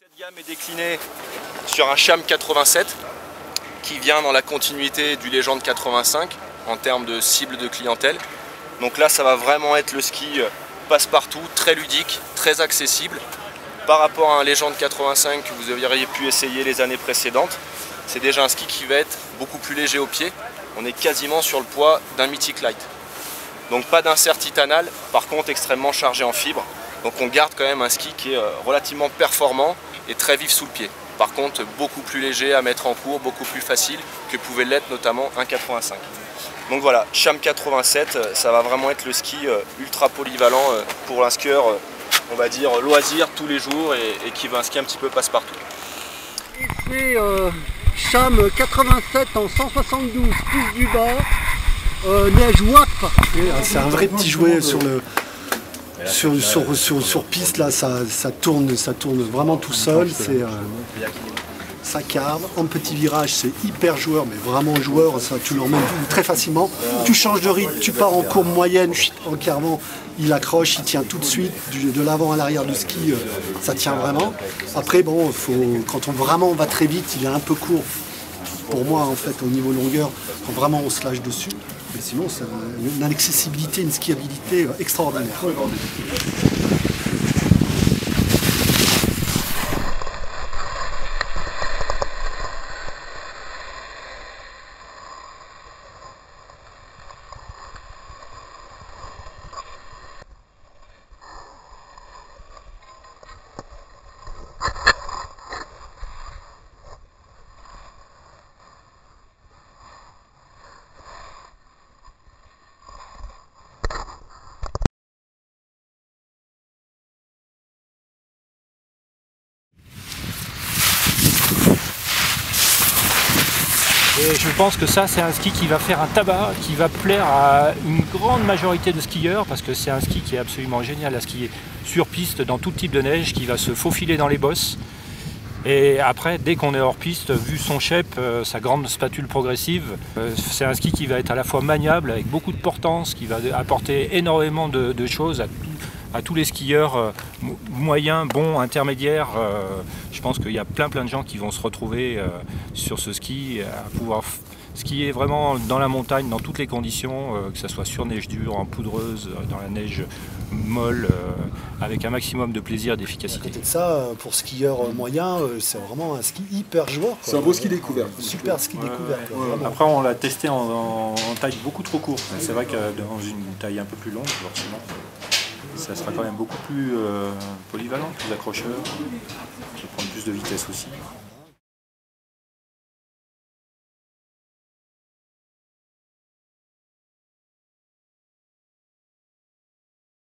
Cette gamme est déclinée sur un Cham 87 qui vient dans la continuité du Legend 85 en termes de cible de clientèle. Donc là, ça va vraiment être le ski passe-partout, très ludique, très accessible. Par rapport à un Legend 85 que vous auriez pu essayer les années précédentes, c'est déjà un ski qui va être beaucoup plus léger au pied. On est quasiment sur le poids d'un Mythic Light. Donc pas d'insert titanal, par contre extrêmement chargé en fibres. Donc on garde quand même un ski qui est relativement performant et très vif sous le pied. Par contre beaucoup plus léger à mettre en cours, beaucoup plus facile que pouvait l'être notamment un 85. Donc voilà, Cham 87, ça va vraiment être le ski ultra polyvalent pour un skieur, on va dire loisir tous les jours et qui veut un ski un petit peu passe-partout. C'est Cham 87 en 172 pouces du bas, neige WAP. C'est un vrai petit jouet sur piste, là, ça tourne vraiment tout seul. Ça carve. En petit virage, c'est hyper joueur, mais vraiment joueur, ça, tu l'emmènes très facilement. Tu changes de rythme, tu pars en courbe moyenne, en carvant, il accroche, il tient tout de suite, de l'avant à l'arrière du ski, ça tient vraiment. Après, bon, quand on va très vite, il est un peu court. Pour moi, en fait, au niveau longueur, quand vraiment on se lâche dessus. Mais sinon, c'est une accessibilité, une skiabilité extraordinaire. Et je pense que ça, c'est un ski qui va faire un tabac, qui va plaire à une grande majorité de skieurs, parce que c'est un ski qui est absolument génial à skier sur piste, dans tout type de neige, qui va se faufiler dans les bosses. Et après, dès qu'on est hors piste, vu son shape, sa grande spatule progressive, c'est un ski qui va être à la fois maniable, avec beaucoup de portance, qui va apporter énormément de choses à tous les skieurs moyens, bons, intermédiaires. Je pense qu'il y a plein de gens qui vont se retrouver sur ce ski, à pouvoir skier vraiment dans la montagne, dans toutes les conditions, que ce soit sur neige dure, en poudreuse, dans la neige molle, avec un maximum de plaisir et d'efficacité. À côté de ça, pour skieur moyen, c'est vraiment un ski hyper joueur. C'est un beau ski découvert. Super ski découvert. Après, on l'a testé en taille beaucoup trop courte. C'est vrai que dans une taille un peu plus longue, forcément, ça sera quand même beaucoup plus polyvalent, plus accrocheur, qui va prendre plus de vitesse aussi.